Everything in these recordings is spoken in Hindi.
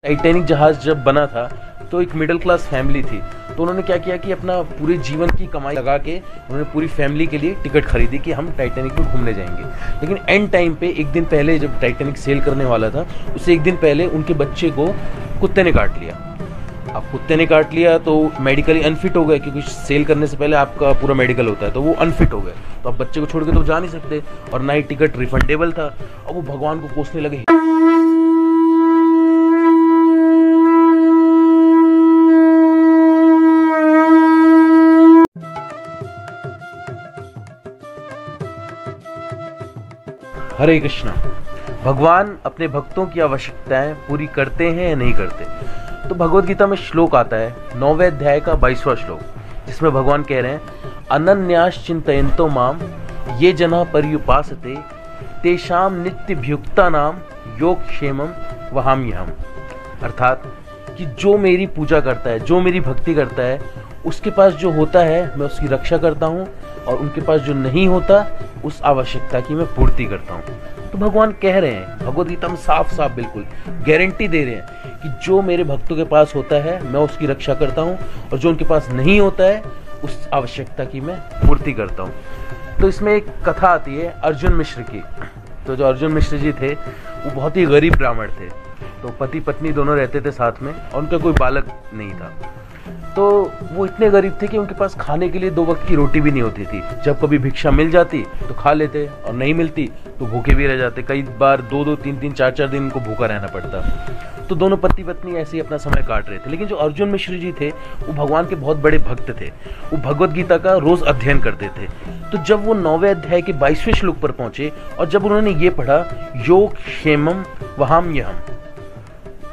टाइटैनिक जहाज जब बना था तो एक मिडिल क्लास फैमिली थी, तो उन्होंने क्या किया कि अपना पूरे जीवन की कमाई लगा के उन्होंने पूरी फैमिली के लिए टिकट खरीदी कि हम टाइटैनिक में घूमने जाएंगे। लेकिन एंड टाइम पे एक दिन पहले जब टाइटैनिक सेल करने वाला था, उससे एक दिन पहले उनके बच्चे को कुत्ते ने काट लिया। अब कुत्ते ने काट लिया तो मेडिकली अनफिट हो गए, क्योंकि सेल करने से पहले आपका पूरा मेडिकल होता है, तो वो अनफिट हो गए। तो अब बच्चे को छोड़ के तो जा नहीं सकते, और ना ही टिकट रिफंडेबल था। और वो भगवान को कोसने लगे। हरे कृष्णा। भगवान अपने भक्तों की आवश्यकताएं पूरी करते हैं या नहीं करते? तो भगवद गीता में श्लोक आता है 9वें अध्याय का 22वां श्लोक, जिसमें भगवान कह रहे हैं अनन्यास चिंतयन्तो माम ये जना पर्युपासते तेषाम नित्यभुक्ता नाम योगक्षेमम वहाम्यहम्। अर्थात कि जो मेरी पूजा करता है, जो मेरी भक्ति करता है, उसके पास जो होता है मैं उसकी रक्षा करता हूँ, और उनके पास जो नहीं होता उस आवश्यकता की मैं पूर्ति करता हूँ। तो भगवान कह रहे हैं भगवद गीता में साफ साफ बिल्कुल गारंटी दे रहे हैं कि जो मेरे भक्तों के पास होता है मैं उसकी रक्षा करता हूँ, और जो उनके पास नहीं होता है उस आवश्यकता की मैं पूर्ति करता हूँ। तो इसमें एक कथा आती है अर्जुन मिश्र की। तो जो अर्जुन मिश्र जी थे वो बहुत ही गरीब ब्राह्मण थे। तो पति पत्नी दोनों रहते थे साथ में, और उनका कोई बालक नहीं था। तो वो इतने गरीब थे कि उनके पास खाने के लिए 2 वक्त की रोटी भी नहीं होती थी। जब कभी भिक्षा मिल जाती तो खा लेते, और नहीं मिलती तो भूखे भी रह जाते। कई बार 2-2, 3-3, 4-4 दिन उनको भूखा रहना पड़ता। तो दोनों पति पत्नी ऐसे ही अपना समय काट रहे थे। लेकिन जो अर्जुन मिश्र जी थे वो भगवान के बहुत बड़े भक्त थे। वो भगवद गीता का रोज अध्ययन करते थे। तो जब वो 9वें अध्याय के 22वें श्लोक पर पहुंचे, और जब उन्होंने ये पढ़ा योग क्षेमम वहाम्यहम्,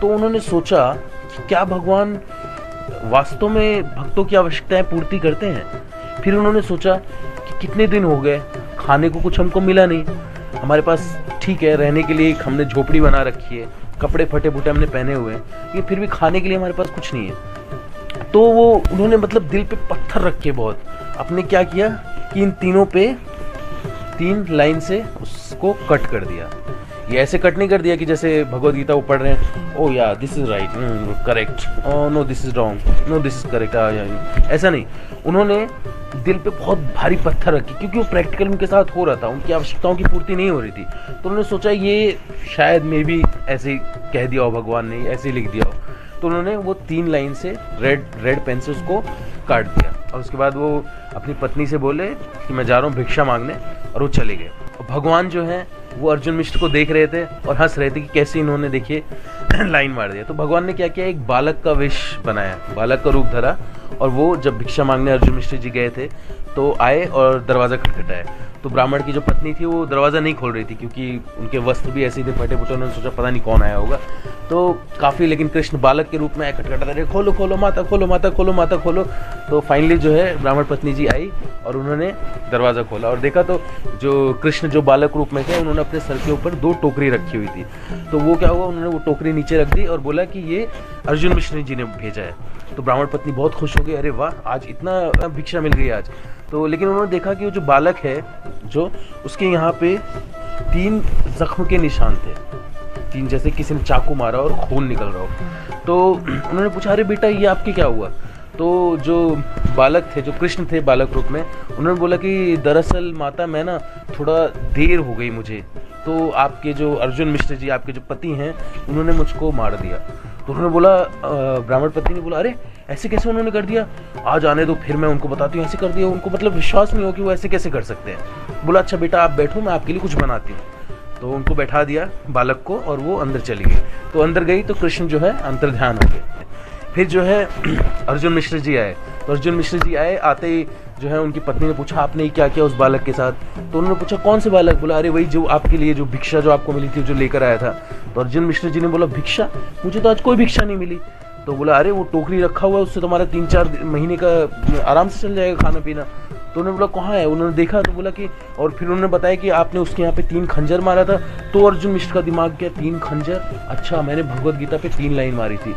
तो उन्होंने सोचा कि क्या भगवान वास्तव में भक्तों की आवश्यकताएं पूर्ति करते हैं? फिर उन्होंने सोचा कि कितने दिन हो गए, खाने को कुछ हमको मिला नहीं, हमारे पास ठीक है रहने के लिए हमने झोपड़ी बना रखी है, कपड़े फटे फुटे हमने पहने हुए हैं, ये फिर भी खाने के लिए हमारे पास कुछ नहीं है। तो वो उन्होंने मतलब दिल पे पत्थर रख के बहुत अपने क्या किया कि इन तीनों पे 3 लाइन से उसको कट कर दिया। ये ऐसे कट नहीं कर दिया कि जैसे भगवद गीता वो पढ़ रहे हैं, oh yeah this is right, correct, oh no this is wrong, no this is correct, ऐसा नहीं। उन्होंने दिल पे बहुत भारी पत्थर रखी, क्योंकि वो प्रैक्टिकल उनके साथ हो रहा था, उनकी आवश्यकताओं की पूर्ति नहीं हो रही थी। तो उन्होंने सोचा ये शायद मे भी ऐसे ही कह दिया हो, भगवान ने ऐसे ही लिख दिया हो। तो उन्होंने वो 3 लाइन से रेड पेन से उसको काट दिया, और उसके बाद वो अपनी पत्नी से बोले कि मैं जा रहा हूँ भिक्षा मांगने, और वो चले गए। और भगवान जो है वो अर्जुन मिश्र को देख रहे थे और हंस रहे थे कि कैसे इन्होंने देखिए लाइन मार दिया। तो भगवान ने क्या किया, एक बालक का वेश बनाया, बालक का रूप धरा, और वो जब भिक्षा मांगने अर्जुन मिश्र जी गए थे तो आए और दरवाज़ा खटखटाया। तो ब्राह्मण की जो पत्नी थी वो दरवाज़ा नहीं खोल रही थी, क्योंकि उनके वस्त्र भी ऐसे ही थे फटे फुटे। उन्होंने सोचा पता नहीं कौन आया होगा, तो काफ़ी, लेकिन कृष्ण बालक के रूप में आए, खटखटाते रहे, खोलो खोलो माता, खोलो माता, खोलो माता, खोलो। तो फाइनली जो है ब्राह्मण पत्नी जी आई और उन्होंने दरवाज़ा खोला, और देखा तो जो कृष्ण जो बालक रूप में थे उन्होंने अपने सर के ऊपर 2 टोकरी रखी हुई थी। तो वो क्या हुआ, उन्होंने वो टोकरी नीचे रख दी और बोला कि ये अर्जुन मिश्र जी ने भेजा है। तो ब्राह्मण पत्नी बहुत खुश हो गई, अरे वाह आज इतना भिक्षा मिल गई आज। तो लेकिन उन्होंने देखा कि वो जो बालक है जो उसके यहाँ पे 3 जख्म के निशान थे, 3 जैसे किसी ने चाकू मारा और खून निकल रहा हो। तो उन्होंने पूछा अरे बेटा ये आपके क्या हुआ? तो जो बालक थे, जो कृष्ण थे बालक रूप में, उन्होंने बोला कि दरअसल माता मैं ना थोड़ा देर हो गई मुझे, तो आपके जो अर्जुन मिश्र जी आपके जो पति हैं उन्होंने मुझको मार दिया। तो उन्होंने बोला, ब्राह्मण पति ने बोला अरे ऐसे कैसे उन्होंने कर दिया, आज आने दो फिर मैं उनको बताती हूँ ऐसे कर दिया। उनको मतलब विश्वास नहीं हो कि वो ऐसे कैसे कर सकते हैं। बोला अच्छा बेटा आप बैठो, मैं आपके लिए कुछ बनाती हूँ। तो उनको बैठा दिया बालक को, और वो अंदर चली गई। तो अंदर गई तो कृष्ण जो है अंतर्ध्यान हो गए। फिर जो है अर्जुन मिश्र जी आए। तो अर्जुन मिश्र जी आए, आते ही जो है उनकी पत्नी ने पूछा आपने क्या किया उस बालक के साथ? तो उन्होंने पूछा कौन से बालक? बोला अरे वही जो आपके लिए जो भिक्षा जो आपको मिली थी जो लेकर आया था। तो अर्जुन मिश्र जी ने बोला भिक्षा? मुझे तो आज कोई भिक्षा नहीं मिली। तो बोला अरे वो टोकरी रखा हुआ है, उससे तुम्हारा 3-4 महीने का आराम से चल जाएगा खाना पीना। तो उन्होंने बोला कहाँ है? उन्होंने देखा तो बोला कि, और फिर उन्होंने बताया कि आपने उसके यहाँ पे 3 खंजर मारा था। तो अर्जुन मिश्र का दिमाग गया 3 खंजर, अच्छा मैंने भगवद गीता पे 3 लाइन मारी थी।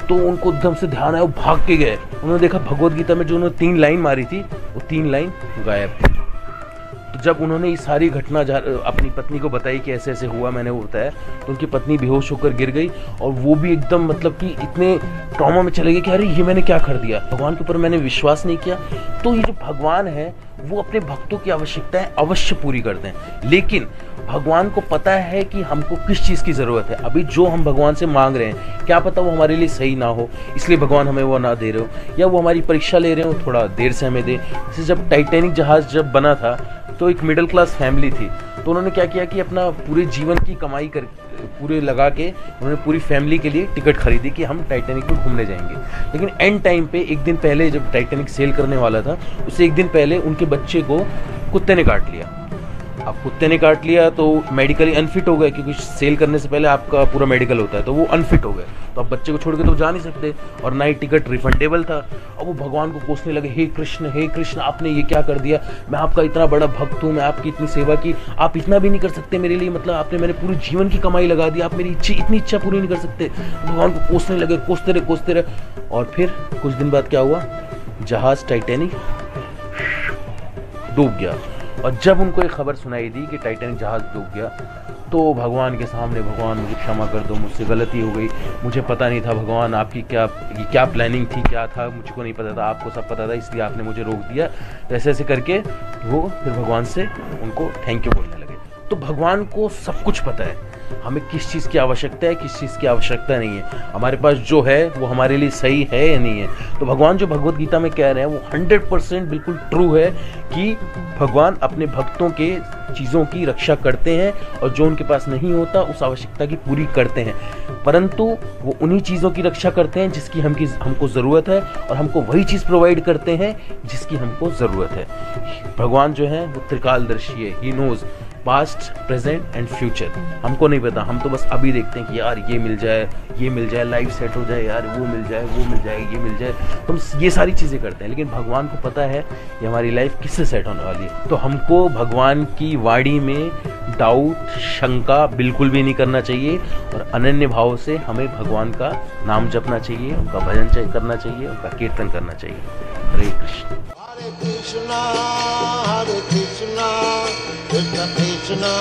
तो उनको एकदम से ध्यान आया, वो भाग के गए। उन्होंने देखा भगवद गीता में जो उन्होंने 3 लाइन मारी थी वो 3 लाइन गायब थी। तो जब उन्होंने ये सारी घटना अपनी पत्नी को बताई कि ऐसे ऐसे हुआ, मैंने वो बताया, तो उनकी पत्नी बेहोश होकर गिर गई और वो भी एकदम मतलब कि इतने ट्रॉमा में चले गए कि अरे ये मैंने क्या कर दिया, भगवान के ऊपर मैंने विश्वास नहीं किया। तो ये जो भगवान है वो अपने भक्तों की आवश्यकताएं अवश्य पूरी करते हैं, लेकिन भगवान को पता है कि हमको किस चीज़ की ज़रूरत है। अभी जो हम भगवान से मांग रहे हैं क्या पता वो हमारे लिए सही ना हो, इसलिए भगवान हमें वो ना दे रहे हो, या वो हमारी परीक्षा ले रहे हो, थोड़ा देर से हमें दे। जैसे जब टाइटैनिक जहाज़ जब बना था तो एक मिडिल क्लास फैमिली थी, तो उन्होंने क्या किया कि अपना पूरे जीवन की कमाई कर पूरे लगा के उन्होंने पूरी फैमिली के लिए टिकट खरीदी कि हम टाइटैनिक में घूमने जाएंगे। लेकिन एंड टाइम पे एक दिन पहले जब टाइटैनिक सेल करने वाला था, उससे एक दिन पहले उनके बच्चे को कुत्ते ने काट लिया। अब कुत्ते ने काट लिया तो मेडिकली अनफिट हो गए, क्योंकि सेल करने से पहले आपका पूरा मेडिकल होता है, तो वो अनफिट हो गए। तो अब बच्चे को छोड़ के तो जा नहीं सकते, और ना ही टिकट रिफंडेबल था। अब वो भगवान को कोसने लगे, हे कृष्ण आपने ये क्या कर दिया, मैं आपका इतना बड़ा भक्त हूँ, मैं आपकी इतनी सेवा की, आप इतना भी नहीं कर सकते मेरे लिए, मतलब आपने मैंने पूरी जीवन की कमाई लगा दी, आप मेरी इतनी इच्छा पूरी नहीं कर सकते। भगवान को कोसने लगे, कोसते रहे। और फिर कुछ दिन बाद क्या हुआ, जहाज टाइटैनिक डूब गया। और जब उनको एक खबर सुनाई दी कि टाइटैनिक जहाज़ डूब गया, तो भगवान के सामने, भगवान मुझे क्षमा कर दो, मुझसे गलती हो गई, मुझे पता नहीं था भगवान आपकी क्या प्लानिंग थी, क्या था मुझको नहीं पता था, आपको सब पता था, इसलिए आपने मुझे रोक दिया। तो ऐसे ऐसे करके वो फिर भगवान से उनको थैंक यू बोलने लगे। तो भगवान को सब कुछ पता है, हमें किस चीज़ की आवश्यकता है, किस चीज़ की आवश्यकता नहीं है, हमारे पास जो है वो हमारे लिए सही है या नहीं है। तो भगवान जो भगवत गीता में कह रहे हैं वो 100% बिल्कुल ट्रू है कि भगवान अपने भक्तों के चीज़ों की रक्षा करते हैं, और जो उनके पास नहीं होता उस आवश्यकता की पूरी करते हैं, परंतु वो उन्हीं चीज़ों की रक्षा करते हैं जिसकी हमको ज़रूरत है, और हमको वही चीज़ प्रोवाइड करते हैं जिसकी हमको ज़रूरत है। भगवान जो है वो त्रिकालदर्शी है, he knows past, present and future. हमको नहीं पता, हम तो बस अभी देखते हैं कि यार ये मिल जाए, लाइफ सेट हो जाए, यार वो मिल जाए, ये मिल जाए, तो हम ये सारी चीज़ें करते हैं। लेकिन भगवान को पता है कि हमारी लाइफ किससे सेट होने वाली है। तो हमको भगवान की वाणी में डाउट, शंका बिल्कुल भी नहीं करना चाहिए, और अनन्य भाव से हमें भगवान का नाम जपना चाहिए, उनका भजन करना चाहिए, उनका कीर्तन करना चाहिए। हरे Krishna. Hare Krishna, Krishna Krishna